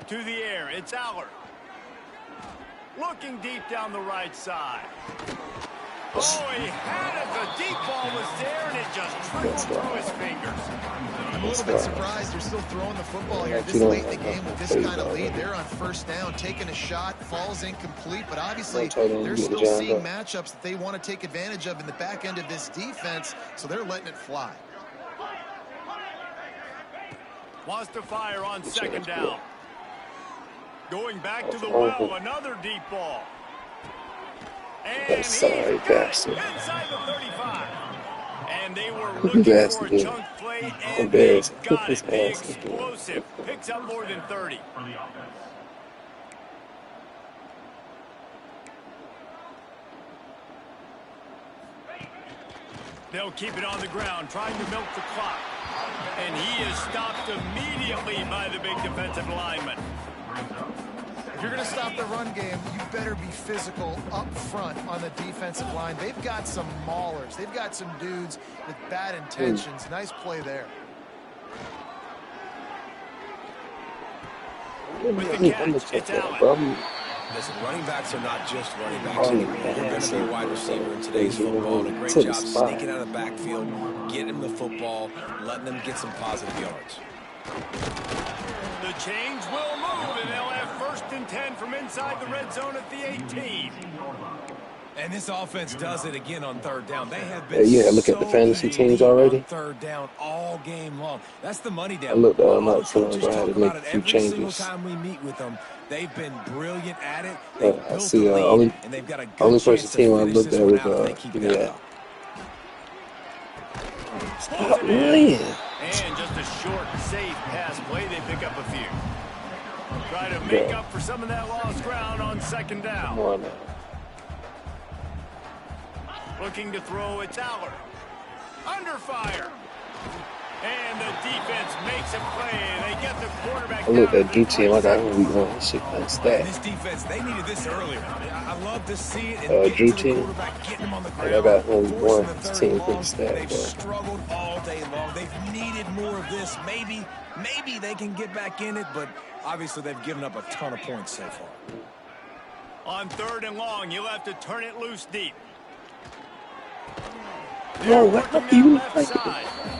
To the air, it's Allard. Looking deep down the right side. Oh, he had it. The deep ball was there, and it just trickled through his fingers. I'm a little bit surprised they're still throwing the football here this late in the game with this kind of lead. They're on 1st down, taking a shot, falls incomplete, but obviously they're still seeing matchups that they want to take advantage of in the back end of this defense, so they're letting it fly. Wants to fire on 2nd down. Going back to the well, another deep ball. And That he's sorry got it bastard. inside the 35. And they were His looking ass for a again. chunk play, and they Embarrassing. got His it. The ass again. explosive picks up more than 30. For the offense. They'll keep it on the ground, trying to milk the clock. And he is stopped immediately by the big defensive lineman. If you're going to stop the run game, you better be physical up front on the defensive line. They've got some maulers. They've got some dudes with bad intentions. Nice play there. With the catch, it's Allen. Listen, running backs are not just running backs anymore. You're going to be a wide receiver in today's football. And a great job sneaking out of the backfield, getting them the football, letting them get some positive yards. The chains will move, and they'll have 1st and 10 from inside the red zone at the 18. And this offense does it again on 3rd down. They have been look at the fantasy teams already. on 3rd down all game long. That's the money down. I looked all the night, so coaches I had talk to make about a it few every single changes. time we meet with them. They've been brilliant at it. They've I built see. the lead, Only and they've got a good only chance first to team I finish looked this at one was out if they keep it up. Stop running. And just a short, safe pass play. They pick up a few. Try to make up for some of that lost ground on 2nd down. Come on now. Looking to throw, it's Aller. Under fire. And the defense makes a play. They get the quarterback I looked down at to Drew the team. I got 27. who we going. Shit, kind of And stacked. this defense, they needed this earlier. I love to see it and Drew get to the team. quarterback, getting him on the I ground, got who we forcing going. the This 3rd team and pretty long. stacked, They've though. struggled all day long. They've needed more of this. Maybe they can get back in it, but obviously they've given up a ton of points so far. On 3rd and long, you'll have to turn it loose deep. No, what are you like?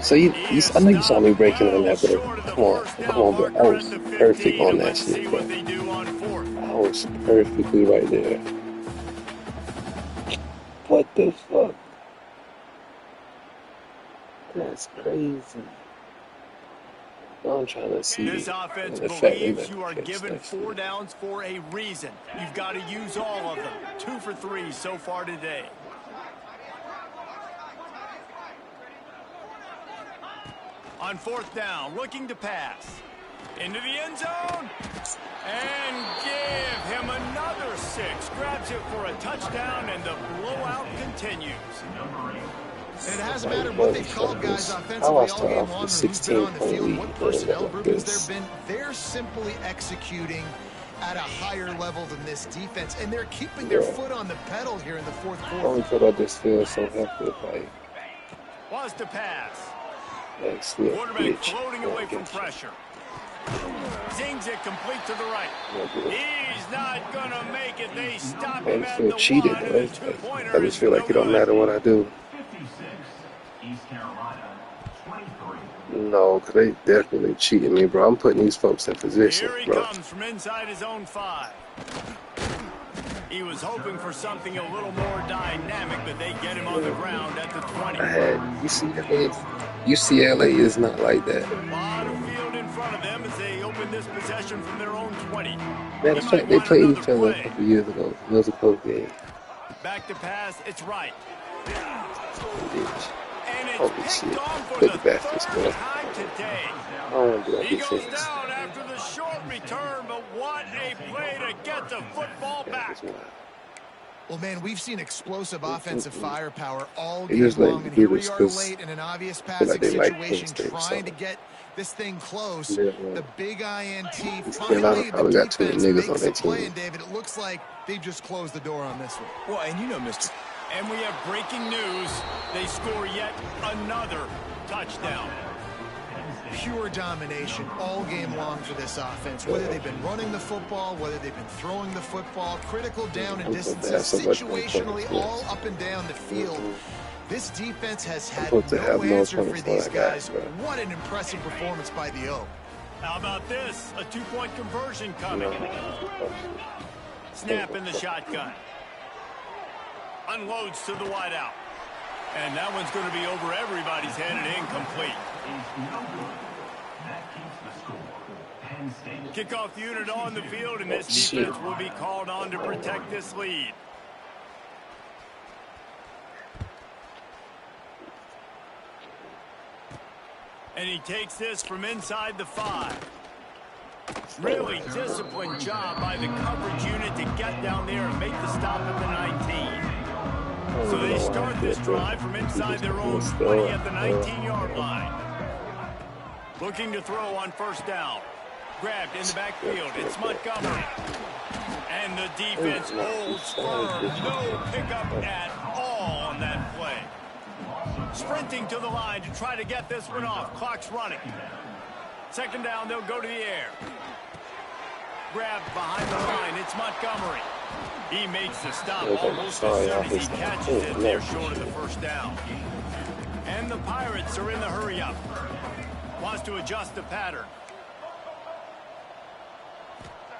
So I know you saw me breaking on that, but come on, bro. I was perfect on that shit, bro. I was perfectly right there. What the fuck? That's crazy. I'm trying to see. This offense the fact believes that you are catch given that 4 shit. downs for a reason. You've got to use all of them. 2 for 3 so far today. On 4th down, looking to pass. Into the end zone. And give him another 6. Grabs it for a touchdown, and the blowout continues. And it hasn't mattered what they've called guys offensively all game long or who's been on the field, what personnel groupings there have been. They're simply executing at a higher level than this defense, and they're keeping their foot on the pedal here in the 4th quarter. Only because I just feel so happy if Was to pass. Quarterback floating away from pressure. Zings it complete to the right. He's not going to make it. They stop him at the 1. Cheated, And the 2-pointer I just feel like it don't matter what I do. 56. East Carolina. 23. No, because they definitely cheating me, bro. I'm putting these folks in position, Here he bro. comes from inside his own 5. He was hoping for something a little more dynamic, but they get him on the ground at the 20. I had UCLA is not like that. Bottom field in front of them as they open this possession from their own 20. Matter of fact, they played each other a couple years ago. It was a close game. Back to pass, it's right. Bitch. And it's Holy picked shit. on for Look the at that, this 3rd boy. time today. I don't want to do that He goes defense. down after the short return, but what a play to get the football back. Well, man, we've seen explosive offensive firepower all They game just let long, you and do here we this are 'cause late in an obvious feel passing like they like situation, Penn State or trying to something. get this thing close. Yeah, The big INT, Carolina finally the probably got too many defense niggas on makes their a play, team. and David, it looks like they just closed the door on this one. Well, and you know, Mr. And we have breaking news. They score yet another touchdown. Pure domination all game long for this offense. Whether they've been running the football, whether they've been throwing the football, critical down and distances, situationally all up and down the field. This defense has had no answer for these guys. What an impressive performance by the O. How about this? A 2-point conversion coming. Snap in the shotgun. Unloads to the wideout. And that one's going to be over everybody's head and incomplete. That keeps the score. Penn State. Kickoff unit on the field, and this defense will be called on to protect this lead. And he takes this from inside the 5. Really disciplined job by the coverage unit to get down there and make the stop at the 19. So they start this drive from inside their own 20 at the 19-yard line. Looking to throw on first down. Grabbed in the backfield. It's Montgomery. And the defense holds firm. No pickup at all on that play. Sprinting to the line to try to get this one off. Clock's running. Second down, they'll go to the air. Grabbed behind the line. It's Montgomery. He makes the stop almost as soon as he catches it. They're short of the first down. And the Pirates are in the hurry-up. Wants to adjust the pattern.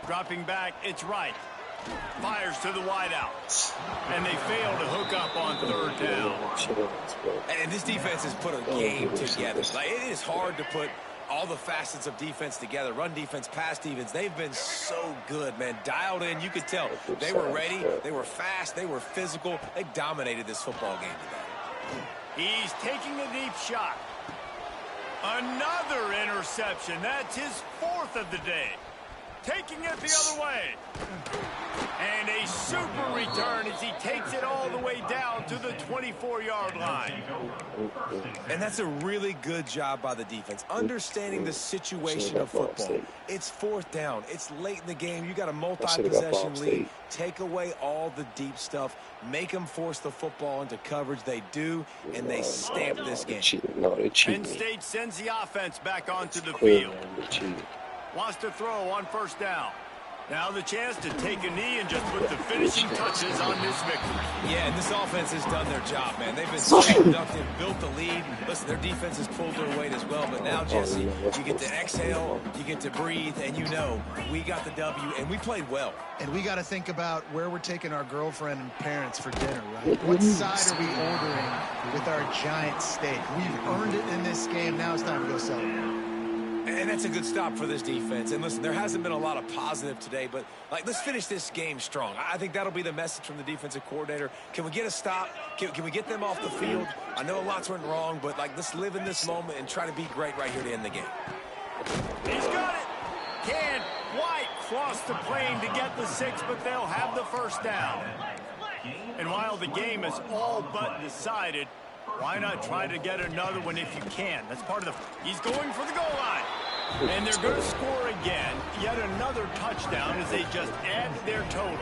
Dropping back, it's Wright. Fires to the wideout. And they fail to hook up on third down. And this defense has put a game together. Like, it is hard to put all the facets of defense together. Run defense, pass defense. They've been so good, man. Dialed in. You could tell. They were ready. They were fast. They were physical. They dominated this football game today. He's taking a deep shot. Another interception. That's his 4th of the day. Taking it the other way. And a super return as he takes it all the way down to the 24-yard line. And that's a really good job by the defense, understanding the situation of football. It's 4th down. It's late in the game. You got a multi-possession lead. Take away all the deep stuff. Make them force the football into coverage. They do, and they stamp this game. Penn State sends the offense back onto the field. Wants to throw on first down. Now the chance to take a knee and just put the finishing touches on this victory. Yeah, and this offense has done their job, man. They've been so productive, built the lead. Listen, their defense has pulled their weight as well. But now, Jesse, you get to exhale, you get to breathe, and you know we got the W, and we played well. And we got to think about where we're taking our girlfriend and parents for dinner, right? What side are we ordering with our giant steak? We've earned it in this game. Now it's time to go celebrate. And that's a good stop for this defense. And listen, there hasn't been a lot of positive today, but like, let's finish this game strong. I think that'll be the message from the defensive coordinator. Can we get a stop? Can we get them off the field? I know lots went wrong, but like, let's live in this moment and try to be great right here to end the game. He's got it. Can White cross the plane to get the 6, but they'll have the first down. And while the game is all but decided, why not try to get another one if you can? That's part of the... He's going for the goal line. And they're going to score again. Yet another touchdown as they just add to their total.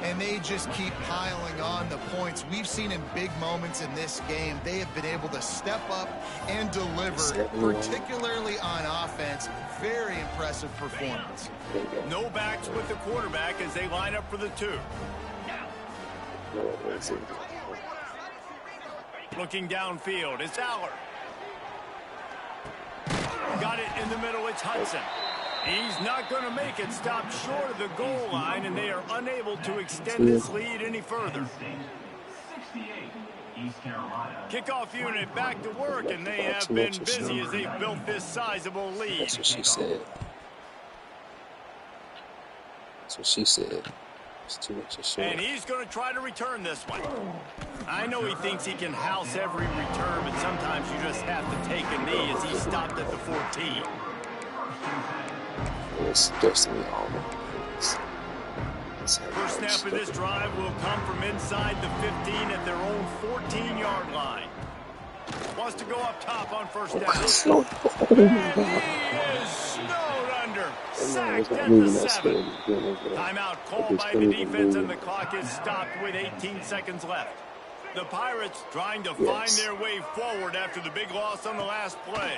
And they just keep piling on the points. We've seen in big moments in this game, they have been able to step up and deliver, particularly on offense. Very impressive performance. No backs with the quarterback as they line up for the 2. Looking downfield, it's Aller. Got it in the middle, it's Hudson. He's not going to make it. Stop short of the goal line, and they are unable to extend this lead any further. Kickoff unit back to work, and they have been busy as they've built this sizable lead. That's what she said. That's what she said. It's too much of shit. And he's going to try to return this one. I know he thinks he can house every return, but sometimes you just have to take a knee as he stopped at the 14. It's stressing me all. First snap of this drive will come from inside the 15 at their own 14-yard line. Wants to go up top on first down. And he is snowed under. Sacked at the 7. Timeout called by the defense, and the clock is stopped with 18 seconds left. The Pirates trying to find their way forward after the big loss on the last play.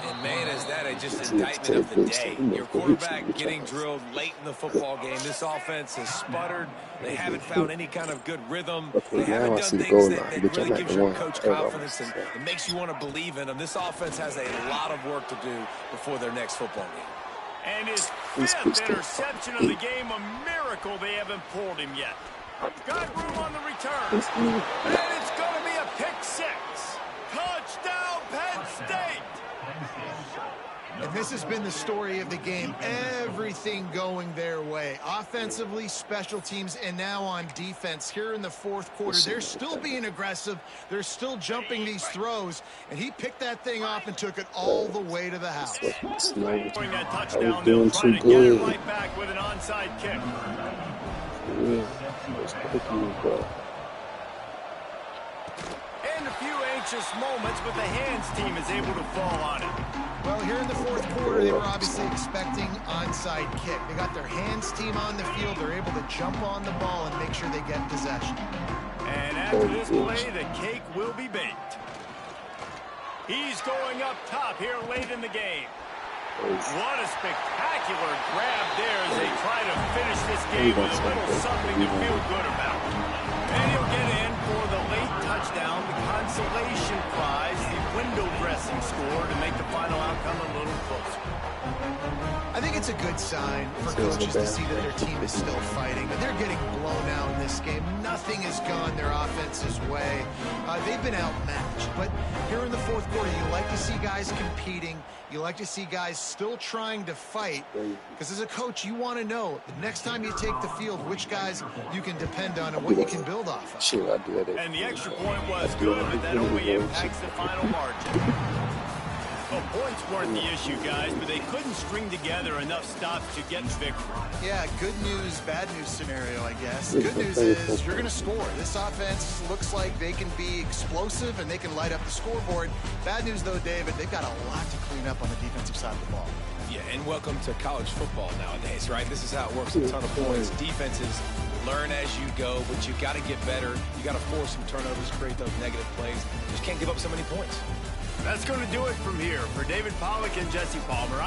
And man, is that just indictment of the day. Your quarterback getting drilled late in the football game. This offense has sputtered. They haven't found any kind of good rhythm. They haven't done things that really gives your coach confidence and it makes you want to believe in them. This offense has a lot of work to do before their next football game. And his 5th interception of the game, a miracle they haven't pulled him yet. Got room on the return. And it's going to be a pick 6. Touchdown, Penn State. And This has been the story of the game. Everything going their way. Offensively, special teams, and now on defense. Here in the fourth quarter, they're still being aggressive. They're still jumping these throws. And he picked that thing off and took it all the way to the house. Scoring that touchdown, they'll try to get it right back with an onside kick. And a few anxious moments, but the hands team is able to fall on it. Well, here in the fourth quarter, they were obviously expecting onside kick. They got their hands team on the field. They're able to jump on the ball and make sure they get possession. And after this play, the cake will be baked. He's going up top here late in the game. What a spectacular grab there as they try to finish this game with a little something to feel good about. And he'll get in for the late touchdown, the consolation prize, the window dressing score to make the final outcome a little closer. I think it's a good sign for coaches to see that their team is still fighting, but they're getting blown out in this game. Nothing has gone their offense's way. They've been outmatched, but here in the fourth quarter, you like to see guys competing. You like to see guys still trying to fight, because as a coach, you want to know the next time you take the field, which guys you can depend on and what you can build off of. And the extra point was good, but that only impacts the final margin. Well, points weren't the issue, guys, but they couldn't string together enough stops to get victory. Yeah, good news, bad news scenario, I guess. Good news is you're going to score. This offense looks like they can be explosive and they can light up the scoreboard. Bad news, though, David, they've got a lot to clean up on the defensive side of the ball. Yeah, and welcome to college football nowadays, right? This is how it works. A ton of points. Defenses learn as you go, but you got to get better. You got to force some turnovers, create those negative plays. Just can't give up so many points. That's going to do it from here. For David Pollack and Jesse Palmer,